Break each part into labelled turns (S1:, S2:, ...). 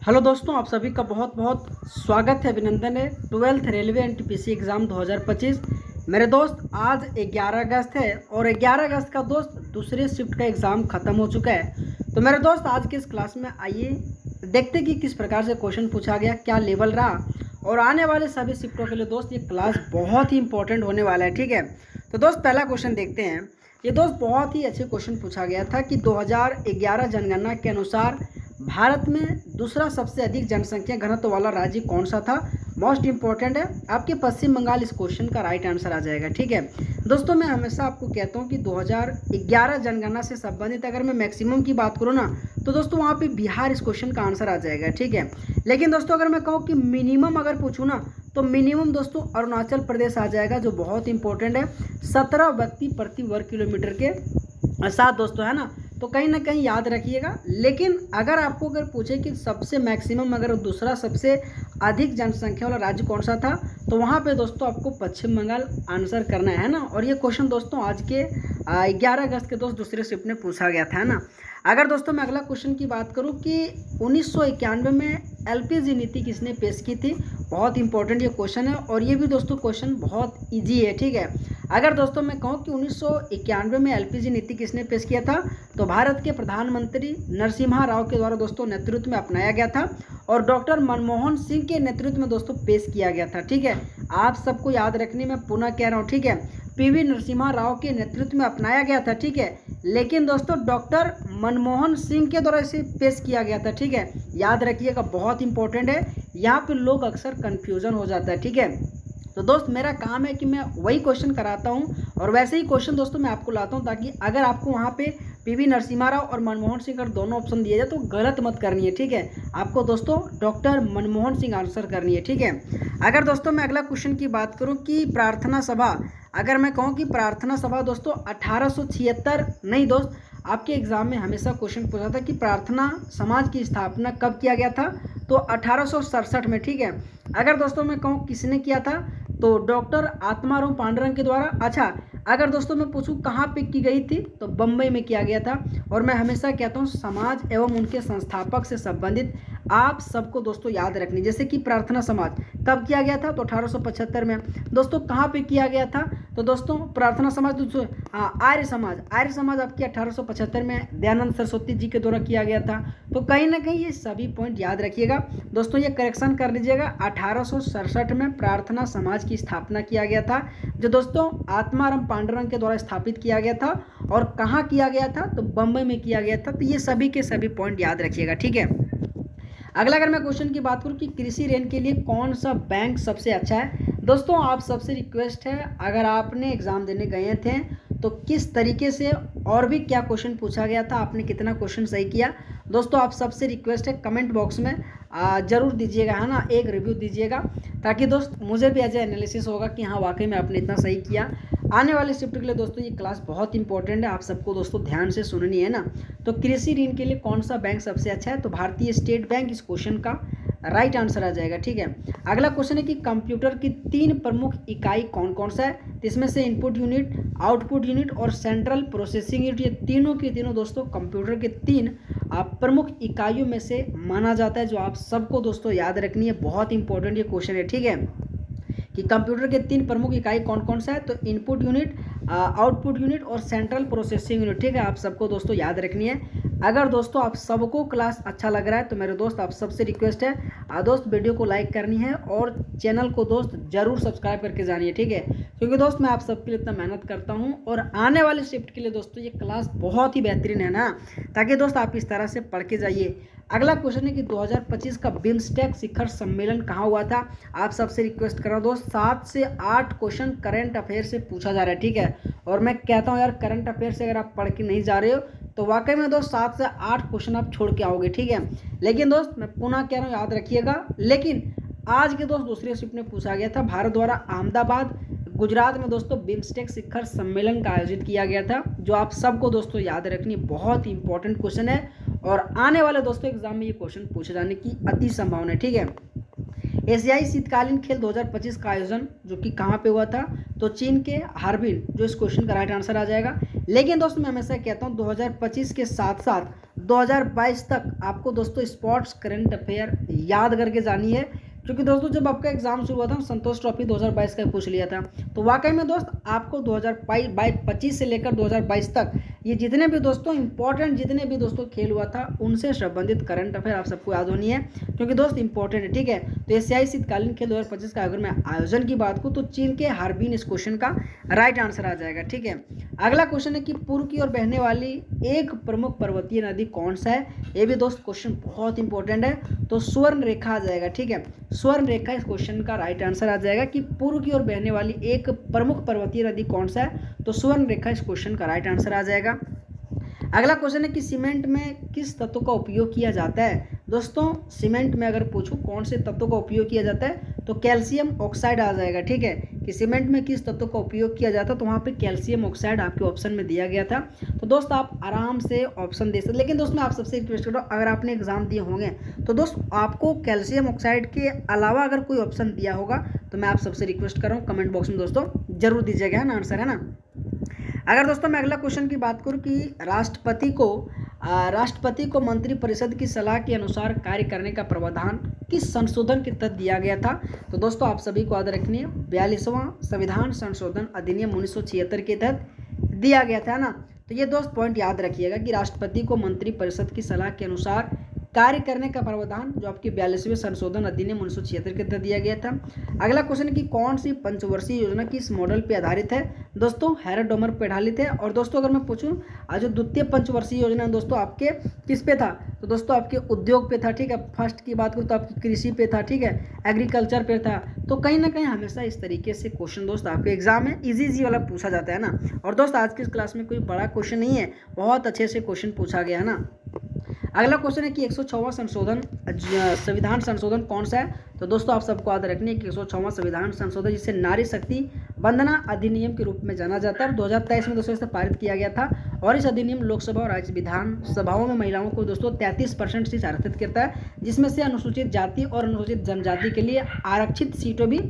S1: Hello दोस्तों, आप सभी का बहुत बहुत स्वागत है, अभिनंदन है। 12th railway NTPC exam 2025। मेरे दोस्त, आज 11 अगस्त है और 11 अगस्त का दोस्त दूसरे शिफ्ट का एग्ज़ाम ख़त्म हो चुका है। तो मेरे दोस्त, आज के इस क्लास में आइए देखते कि किस प्रकार से क्वेश्चन पूछा गया, क्या लेवल रहा, और आने वाले सभी शिफ्टों के लिए दोस्त ये क्लास बहुत ही इंपॉर्टेंट होने वाला है। ठीक है, तो दोस्त पहला क्वेश्चन देखते हैं। ये दोस्त बहुत ही अच्छे क्वेश्चन पूछा गया था कि 2011 जनगणना के अनुसार भारत में दूसरा सबसे अधिक जनसंख्या घनत्व वाला राज्य कौन सा था। मोस्ट इंपॉर्टेंट है, आपके पश्चिम बंगाल इस क्वेश्चन का राइट आंसर आ जाएगा। ठीक है दोस्तों, मैं हमेशा आपको कहता हूँ कि 2011 जनगणना से संबंधित अगर मैं मैक्सिमम की बात करूँ ना, तो दोस्तों वहाँ पे बिहार इस क्वेश्चन का आंसर आ जाएगा। ठीक है, लेकिन दोस्तों अगर मैं कहूँ कि मिनिमम अगर पूछूँ ना, तो मिनिमम दोस्तों अरुणाचल प्रदेश आ जाएगा, जो बहुत इंपॉर्टेंट है। 17 व्यक्ति प्रति वर्ग किलोमीटर के साथ दोस्तों, है ना, तो कहीं ना कहीं याद रखिएगा। लेकिन अगर आपको अगर पूछे कि सबसे मैक्सिमम अगर दूसरा सबसे अधिक जनसंख्या वाला राज्य कौन सा था, तो वहाँ पे दोस्तों आपको पश्चिम बंगाल आंसर करना है ना। और ये क्वेश्चन दोस्तों आज के 11 अगस्त के दोस्त दूसरे शिफ्ट में पूछा गया था, है ना। अगर दोस्तों मैं अगला क्वेश्चन की बात करूं कि 1991 में एलपीजी नीति किसने पेश की थी, बहुत इंपॉर्टेंट ये क्वेश्चन है और ये भी दोस्तों क्वेश्चन बहुत इजी है। ठीक है, अगर दोस्तों मैं कहूं कि 1991 में एलपीजी नीति किसने पेश किया था, तो भारत के प्रधानमंत्री नरसिम्हा राव के द्वारा दोस्तों नेतृत्व में अपनाया गया था और डॉक्टर मनमोहन सिंह के नेतृत्व में दोस्तों पेश किया गया था। ठीक है, आप सबको याद रखने में पुनः कह रहा हूँ। ठीक है, पीवी नरसिम्हा राव के नेतृत्व में अपनाया गया था। ठीक है, लेकिन दोस्तों डॉक्टर मनमोहन सिंह के द्वारा इसे पेश किया गया था। ठीक है, याद रखिएगा, बहुत इंपॉर्टेंट है, यहाँ पे लोग अक्सर कंफ्यूजन हो जाता है। ठीक है, तो दोस्त मेरा काम है कि मैं वही क्वेश्चन कराता हूँ और वैसे ही क्वेश्चन दोस्तों मैं आपको लाता हूँ, ताकि अगर आपको वहाँ पे पीवी नरसिम्हा राव और मनमोहन सिंह अगर दोनों ऑप्शन दिए जाए तो गलत मत करनी है। ठीक है, आपको दोस्तों डॉक्टर मनमोहन सिंह आंसर करनी है। ठीक है, अगर दोस्तों मैं अगला क्वेश्चन की बात करूँ कि प्रार्थना सभा, अगर मैं कहूँ कि प्रार्थना सभा दोस्तों 1876 नहीं दोस्त, आपके एग्जाम में हमेशा क्वेश्चन पूछा था कि प्रार्थना समाज की स्थापना कब किया गया था, तो 1867 में। ठीक है, अगर दोस्तों मैं कहूँ किसने किया था, तो डॉक्टर आत्माराम पांडुरंग के द्वारा। अच्छा, अगर दोस्तों मैं पूछूं कहाँ पे की गई थी, तो बम्बई में किया गया था। और मैं हमेशा कहता हूँ समाज एवं उनके संस्थापक से संबंधित आप सबको दोस्तों याद रखनी, जैसे कि प्रार्थना समाज कब किया गया था, तो 1875 में। दोस्तों कहाँ पे किया गया था, तो दोस्तों प्रार्थना समाज दोस्तों आर्य समाज आपकी 1875 में दयानंद सरस्वती जी के द्वारा किया गया था। तो कहीं ना कहीं ये सभी पॉइंट याद रखिएगा दोस्तों, ये करेक्शन कर लीजिएगा। 1867 में प्रार्थना समाज की स्थापना किया गया था, जो दोस्तों आत्माराम पांडुरंग के द्वारा स्थापित किया गया था। और कहाँ किया गया था, तो बम्बई में किया गया था। तो ये सभी के सभी पॉइंट याद रखिएगा। ठीक है, अगला अगर मैं क्वेश्चन की बात करूं कि कृषि ऋण के लिए कौन सा बैंक सबसे अच्छा है, दोस्तों आप सबसे रिक्वेस्ट है, अगर आपने एग्ज़ाम देने गए थे तो किस तरीके से और भी क्या क्वेश्चन पूछा गया था, आपने कितना क्वेश्चन सही किया, दोस्तों आप सबसे रिक्वेस्ट है कमेंट बॉक्स में ज़रूर दीजिएगा, है ना, एक रिव्यू दीजिएगा, ताकि दोस्त मुझे भी एज एनालिसिस होगा कि हाँ वाकई में आपने इतना सही किया। आने वाले शिफ्ट के लिए दोस्तों ये क्लास बहुत इंपॉर्टेंट है, आप सबको दोस्तों ध्यान से सुननी है ना। तो कृषि ऋण के लिए कौन सा बैंक सबसे अच्छा है, तो भारतीय स्टेट बैंक इस क्वेश्चन का राइट आंसर आ जाएगा। ठीक है, अगला क्वेश्चन है कि कंप्यूटर की 3 प्रमुख इकाई कौन कौन सा है, तो इसमें से इनपुट यूनिट, आउटपुट यूनिट और सेंट्रल प्रोसेसिंग यूनिट, ये तीनों के तीनों दोस्तों कंप्यूटर के 3 प्रमुख इकाइयों में से माना जाता है, जो आप सबको दोस्तों याद रखनी है, बहुत इंपॉर्टेंट ये क्वेश्चन है। ठीक है, कि कंप्यूटर के 3 प्रमुख इकाई कौन कौन सा है, तो इनपुट यूनिट, आउटपुट यूनिट और सेंट्रल प्रोसेसिंग यूनिट। ठीक है, आप सबको दोस्तों याद रखनी है। अगर दोस्तों आप सबको क्लास अच्छा लग रहा है तो मेरे दोस्त आप सबसे रिक्वेस्ट है दोस्त वीडियो को लाइक करनी है और चैनल को दोस्त जरूर सब्सक्राइब करके जानी है। ठीक है, क्योंकि दोस्त मैं आप सबके लिए इतना मेहनत करता हूँ और आने वाले शिफ्ट के लिए दोस्तों ये क्लास बहुत ही बेहतरीन है ना, ताकि दोस्त आप इस तरह से पढ़ के जाइए। अगला क्वेश्चन है कि 2025 का बिम्स्टेक शिखर सम्मेलन कहाँ हुआ था, आप सबसे रिक्वेस्ट कर रहा हूँ दोस्त 7 से 8 क्वेश्चन करंट अफेयर से पूछा जा रहा है। ठीक है, और मैं कहता हूँ यार करंट अफेयर से अगर आप पढ़ के नहीं जा रहे हो तो वाकई में दोस्त 7 से 8 क्वेश्चन आप छोड़ के आओगे। ठीक है, लेकिन दोस्त मैं पुनः कह रहा हूँ याद रखिएगा। लेकिन आज के दोस्त दूसरे शिफ्ट में पूछा गया था, भारत द्वारा अहमदाबाद गुजरात में दोस्तों बिम्स्टेक शिखर सम्मेलन का आयोजित किया गया था, जो आप सबको दोस्तों याद रखनी, बहुत इंपॉर्टेंट क्वेश्चन है और आने वाले दोस्तों एग्जाम में ये क्वेश्चन पूछे जाने की अति संभावना है। ठीक है, एशियाई शीतकालीन खेल 2025 का आयोजन जो कि कहाँ पे हुआ था, तो चीन के हार्बिन, जो इस क्वेश्चन का राइट आंसर आ जाएगा। लेकिन दोस्तों मैं हमेशा कहता हूँ 2025 के साथ साथ 2022 तक आपको दोस्तों स्पोर्ट्स करंट अफेयर याद करके जानी है, क्योंकि दोस्तों जब आपका एग्जाम शुरू हुआ था संतोष ट्रॉफी 2022 का पूछ लिया था। तो वाकई में दोस्त आपको 2025 से लेकर 2022 तक ये जितने भी दोस्तों इंपॉर्टेंट जितने भी दोस्तों खेल हुआ था उनसे संबंधित करंट अफेयर आप सबको याद होनी है, क्योंकि दोस्त इंपॉर्टेंट है। ठीक है, तो एशियाई शीतकालीन खेल 2025 का अगर मैं आयोजन की बात करूँ तो चीन के हार्बिन इस क्वेश्चन का राइट आंसर आ जाएगा। ठीक है, अगला क्वेश्चन है कि पूर्व की ओर बहने वाली एक प्रमुख पर्वतीय नदी कौन सा है। ये भी दोस्त क्वेश्चन बहुत इंपॉर्टेंट है, तो स्वर्ण रेखा आ जाएगा। ठीक है, स्वर्ण रेखा इस क्वेश्चन का राइट आंसर आ जाएगा कि पूर्व की ओर बहने वाली एक प्रमुख पर्वतीय नदी कौन सा है, तो स्वर्ण रेखा इस क्वेश्चन का राइट आंसर आ जाएगा। अगला क्वेश्चन है कि सीमेंट में किस तत्व का उपयोग किया जाता है। दोस्तों सीमेंट में अगर पूछूं कौन से तत्व का उपयोग किया जाता है तो कैल्शियम ऑक्साइड आ जाएगा। ठीक है, कि सीमेंट में किस तत्व का उपयोग किया जाता है तो वहाँ पे कैल्शियम ऑक्साइड आपके ऑप्शन में दिया गया था। तो दोस्त आप आराम से ऑप्शन दे सकते, लेकिन दोस्त मैं आप सबसे रिक्वेस्ट कर रहा हूँ अगर आपने एग्जाम दिए होंगे तो दोस्त आपको कैल्शियम ऑक्साइड के अलावा अगर कोई ऑप्शन दिया होगा तो मैं आप सबसे रिक्वेस्ट कर रहा हूँ कमेंट बॉक्स में दोस्तों जरूर दीजिएगा, है ना, आंसर, है ना। अगर दोस्तों मैं अगला क्वेश्चन की बात करूं कि राष्ट्रपति को मंत्रिपरिषद की सलाह के अनुसार कार्य करने का प्रावधान किस संशोधन के तहत दिया गया था। तो दोस्तों आप सभी को याद रखनी है 42वां संविधान संशोधन अधिनियम 1976 के तहत दिया गया था ना। तो ये दोस्त पॉइंट याद रखिएगा कि राष्ट्रपति को मंत्रिपरिषद की सलाह के अनुसार कार्य करने का प्रावधान जो आपकी 42वें संशोधन अधिनियम 1976 के तहत दिया गया था। अगला क्वेश्चन है कि कौन सी पंचवर्षीय योजना किस मॉडल पे आधारित है। दोस्तों हैरोडोमर पे आधारित है। और दोस्तों अगर मैं पूछूं आज जो द्वितीय पंचवर्षीय योजना दोस्तों आपके किस पे था तो दोस्तों आपके उद्योग पे था। ठीक है, फर्स्ट की बात करूँ तो आपकी कृषि पे था। ठीक है, एग्रीकल्चर पे था। तो कहीं ना कहीं हमेशा इस तरीके से क्वेश्चन दोस्त आपके एग्जाम में इजी वाला पूछा जाता है ना। और दोस्त आज की इस क्लास में कोई बड़ा क्वेश्चन नहीं है, बहुत अच्छे से क्वेश्चन पूछा गया है ना। अगला क्वेश्चन है कि 106वां संविधान संशोधन कौन सा है। तो दोस्तों आप सबको याद रखनी है कि 106वां संविधान संशोधन जिसे नारी शक्ति वंदना अधिनियम के रूप में जाना जाता है 2023 में दोस्तों इसे पारित किया गया था। और इस अधिनियम लोकसभा और राज्य विधानसभाओं में महिलाओं को दोस्तों 33% सीट आरक्षित करता है, जिसमें से अनुसूचित जाति और अनुसूचित जनजाति के लिए आरक्षित सीटों भी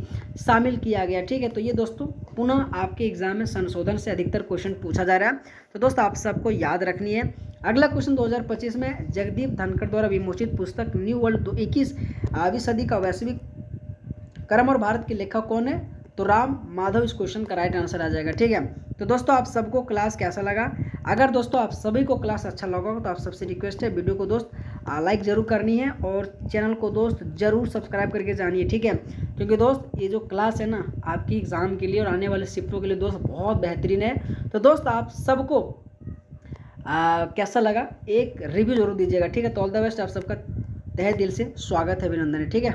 S1: शामिल किया गया। ठीक है, तो ये दोस्तों पुनः आपके एग्जाम में संशोधन से अधिकतर क्वेश्चन पूछा जा रहा है, तो दोस्तों आप सबको याद रखनी है। अगला क्वेश्चन 2025 में जगदीप धनखड़ द्वारा विमोचित पुस्तक न्यू वर्ल्ड 21वीं सदी का वैश्विक क्रम और भारत के लेखक कौन है। तो राम माधव इस क्वेश्चन का राइट आंसर आ जाएगा। ठीक है, तो दोस्तों आप सबको क्लास कैसा लगा। अगर दोस्तों आप सभी को क्लास अच्छा लगा हो तो आप सबसे रिक्वेस्ट है वीडियो को दोस्त लाइक जरूर करनी है और चैनल को दोस्त जरूर सब्सक्राइब करके जानिए। ठीक है, क्योंकि दोस्त ये जो क्लास है ना आपकी एग्जाम के लिए और आने वाले शिफ्टों के लिए दोस्त बहुत बेहतरीन है। तो दोस्त आप सबको कैसा लगा एक रिव्यू जरूर दीजिएगा। ठीक है, तो ऑल द बेस्ट, आप सबका तहे दिल से स्वागत है, अभिनंदन है। ठीक है।